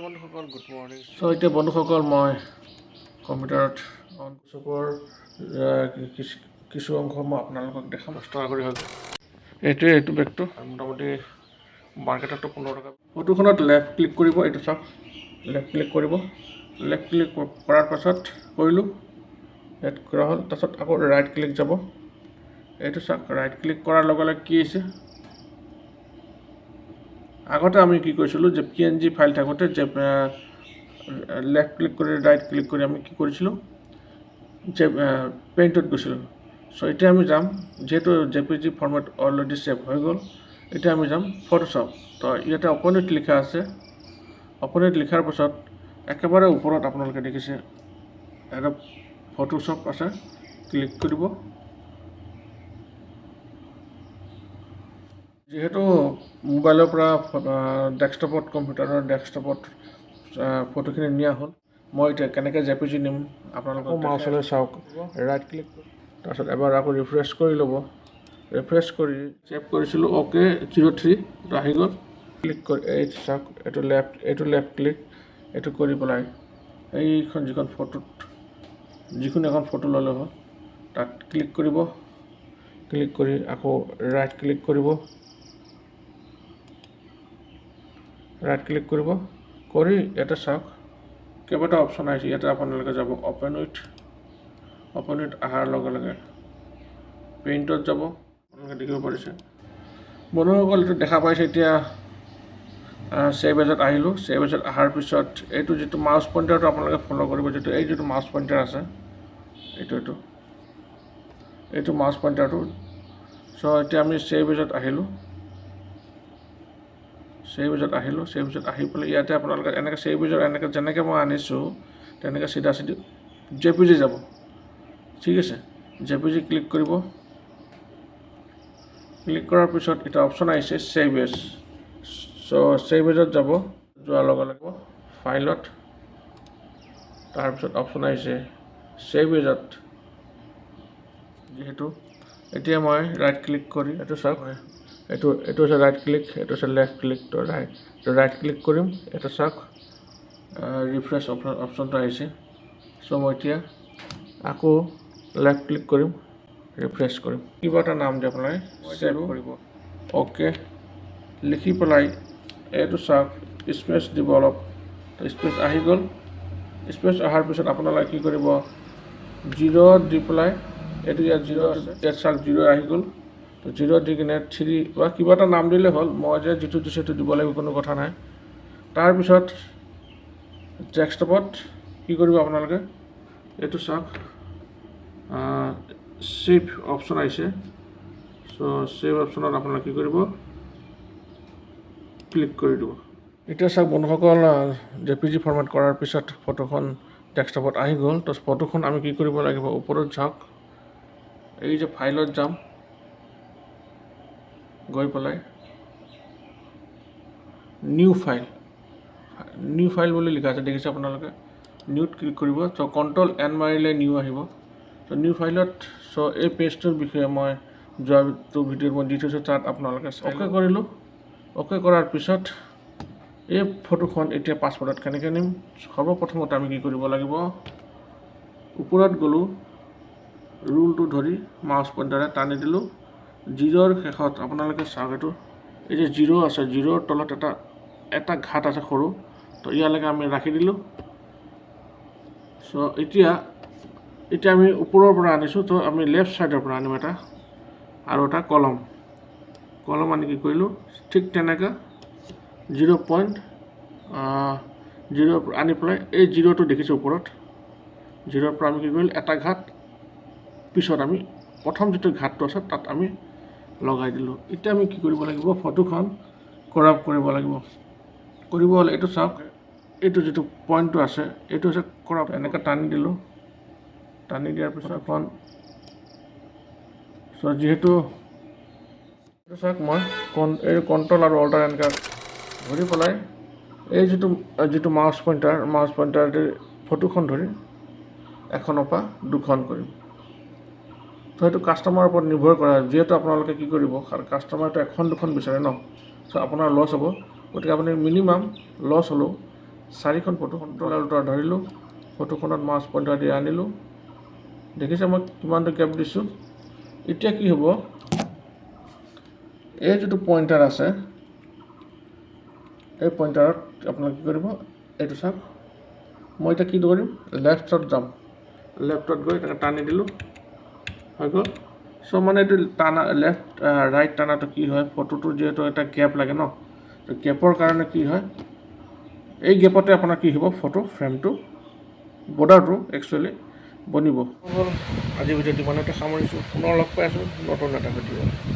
বন্ধুসকল good morning. চ' এতিয়া বন্ধুসকল মই কম্পিউটাৰত চকুৰ কিছু অংশ মই আপোনালোকক দেখাম কষ্ট কৰি হ'ল। এইটো বেগটো মোটামুটি মাৰ্কেটতো 15 টকা। ফটোখনত লেফ্ট ক্লিক কৰিব, এইটো চাওক লেফ্ট ক্লিক কৰিব। লেফ্ট ক্লিক কৰাৰ পাছত কৰিলোঁ, এড কৰা হ'ল। তাৰপাছত আকৌ ৰাইট ক্লিক যাব, এইটো চাওক ৰাইট ক্লিক কৰাৰ লগে লগে কি হৈছে। আগতে আমি কি কৰিছিলোঁ যে PNG ফাইল থাকোঁতে যে লেফ্ট ক্লিক কৰি ৰাইট ক্লিক কৰি আমি কি কৰিছিলোঁ যে পেইণ্টত গৈছিলোঁ। চ' এতিয়া আমি যাম, যিহেতু JPG ফৰ্মেট অলৰেডি ছেভ হৈ গ'ল, এতিয়া আমি যাম ফটোশ্বপ। তো ইয়াতে অপনেট লিখা আছে, অপনেট লিখাৰ পাছত একেবাৰে ওপৰত আপোনালোকে দেখিছে এটা ফটোশ্বপ আছে, ক্লিক কৰিব। যিহেতু মোবাইলৰ পৰা ডেস্কটপত কম্পিউটাৰৰ ডেস্কটপত ফটোখিনি নিয়া হ'ল, মই এতিয়া কেনেকৈ JPG নিম আপোনালোকক মাউচলৈ চাওক, ৰাইট ক্লিক তাৰপিছত এবাৰ আকৌ ৰিফ্ৰেছ কৰি ল'ব। ৰিফ্ৰেছ কৰি ছেভ কৰিছিলোঁ অ'কে 03 আহি গ'ল। ক্লিক কৰি এই চাওক এইটো লেফ্ট ক্লিক এইটো কৰি পেলাই এইখন যিখন এখন ফটো ল'লে হ'ল তাত ক্লিক কৰিব। ক্লিক কৰি আকৌ ৰাইট ক্লিক কৰিব, ৰাইট ক্লিক কৰিব কৰি ইয়াতে চাওক কেইবাটা অপশ্যন আহিছে। ইয়াতে আপোনালোকে যাব অপেন উইথ অহাৰ লগে লগে পেইণ্টত যাব, আপোনালোকে দেখিব পাৰিছে। বন্ধুসকল এইটো দেখা পাইছে। এতিয়া ছেভ এজত আহিলোঁ। ছেভ এজত অহাৰ পিছত এইটো যিটো মাউচ পইণ্টাৰটো আপোনালোকে ফ'ল' কৰিব, যিটো মাউচ পইণ্টাৰ আছে এইটো মাউচ পইণ্টাৰটো। চ' এতিয়া আমি ছেভ এজত আহিলোঁ। ছেভ এজত আহি পেলাই ইয়াতে আপোনালোকে এনেকৈ ছেভ এজত এনেকৈ যেনেকৈ মই আনিছোঁ তেনেকৈ চিধা JPG যাব, ঠিক আছে। JPG ক্লিক কৰিব। ক্লিক কৰাৰ পিছত এটা অপশ্যন আহিছে ছেভ এজ। চ' ছেভ এজত যাব, যোৱাৰ লগে লগে ফাইলত তাৰপিছত অপশ্যন আহিছে ছেভ এজত। যিহেতু এতিয়া মই ৰাইট ক্লিক কৰি এইটো চাওক, এইটো হৈছে ৰাইট ক্লিক, এইটো হৈছে লেফ্ট ক্লিক। তো ৰাইট ক্লিক কৰিম, এইটো চাওক ৰিফ্ৰেছ অপশ্যনটো আহিছে। চ' মই এতিয়া আকৌ লেফ্ট ক্লিক কৰিম, ৰিফ্ৰেছ কৰিম। কিবা এটা নাম দি পেলাই ছেভ কৰিব, অ'কে লিখি পেলাই এইটো চাওক স্পেচ দিব অলপ। তো স্পেচ আহি গ'ল। স্পেচ অহাৰ পিছত আপোনালোকে কি কৰিব 0 দি পেলাই এইটো ইয়াত 0 আছে, ইয়াত চাওক 0 আহি গ'ল। তো 0 দি কিনে 3 বা কিবা এটা নাম দিলে হ'ল। মই যে যিটো দিছোঁ সেইটো দিব লাগিব, কোনো কথা নাই। তাৰপিছত ডেস্কটপত কি কৰিব আপোনালোকে এইটো চাওক ছেভ অপশ্যন আহিছে। চ' ছেভ অপশ্যনত আপোনালোকে কি কৰিব ক্লিক কৰি দিব। এতিয়া চাওক বন্ধুসকল JPG ফৰ্মেট কৰাৰ পিছত ফটোখন ডেস্কটপত আহি গ'ল। তো ফটোখন আমি কি কৰিব লাগিব, ওপৰত যাওক, এই যে ফাইলত যাম, গৈ পেলাই নিউ ফাইল বুলি লিখা আছে, দেখিছে আপোনালোকে। নিউত ক্লিক কৰিব। চ' Ctrl+N মাৰিলে নিউ আহিব। চ' নিউ ফাইলত এই পেজটোৰ বিষয়ে মই যোৱাটো ভিডিঅ'ত মই দি থৈছোঁ, তাত আপোনালোকে অ'কে কৰিলোঁ। অ'কে কৰাৰ পিছত এই ফটোখন এতিয়া পাছপৰ্টত কেনেকৈ নিম, সৰ্বপ্ৰথমতে আমি কি কৰিব লাগিব, ওপৰত গ'লোঁ, ৰুলটো ধৰি মাউচ পইণ্টাৰে টানি দিলোঁ। 0ৰ শেষত আপোনালোকে চাওক এই যে 0 আছে, 0ৰ তলত এটা ঘাট আছে সৰু, তো ইয়ালৈকে আমি ৰাখি দিলোঁ। চ' এতিয়া আমি ওপৰৰ পৰা আনিছোঁ, তো আমি লেফ্ট ছাইডৰ পৰা আনিম আৰু এটা কলম আনি কি কৰিলোঁ, ঠিক তেনেকৈ 0.0 আনি পেলাই এই 0টো দেখিছোঁ ওপৰত, 0ৰ পৰা আমি কি কৰিলোঁ এটা ঘাট, পিছত আমি প্ৰথম যিটো ঘাটটো আছে তাত আমি লগাই দিলোঁ। এতিয়া আমি কি কৰিব লাগিব, ফটোখন ক্ৰপ কৰিব লাগিব। কৰিব হ'লে এইটো চাওক, এইটো যিটো পইণ্টটো আছে এইটো হৈছে ক্ৰপ। এনেকৈ টানি দিলোঁ, টানি দিয়াৰ পিছত এখন যিহেতু এইটো চাওক মই এই Ctrl আৰু Alt এনেকৈ ধৰি পেলাই এই যিটো মাউচ পইণ্টাৰ ফটোখন ধৰি এখনৰ পৰা দুখন কৰিম। তো সেইটো কাষ্টমাৰৰ ওপৰত নিৰ্ভৰ কৰে, যিহেতু আপোনালোকে কি কৰিব, কাষ্টমাৰটো এখন দুখন বিচাৰে ন, চ' আপোনাৰ লছ হ'ব। গতিকে আপুনি মিনিমাম লছ হ'লেও 4খন ফটো ধৰিলোঁ, ফটোখনত মাউছ পইণ্টাৰ দি আনিলোঁ। দেখিছে মই কিমানটো গেপ দিছোঁ। এতিয়া কি হ'ব, এই যিটো পইণ্টাৰ আছে, এই পইণ্টাৰত আপোনালোকে কি কৰিব, এইটো চাওক, মই এতিয়া কি কৰিম, লেফ্টত যাম, লেফ্টত গৈ তাকে টানি দিলোঁ, হৈ গ'ল। চ' মানে এইটো টানা ৰাইট টানাটো কি হয়, ফটোটো যিহেতু এটা গেপ লাগে ন, তো গেপৰ কাৰণে কি হয়, এই গেপতে আপোনাৰ কি হ'ব, ফটো ফ্ৰেমটো বৰ্ডাৰটো একচুৱেলি বনিব। আজিৰ ভিডিঅ'টো ইমানতে সামৰিছোঁ, পুনৰ লগ পাই আছোঁ নতুন এটা ভিডিঅ'।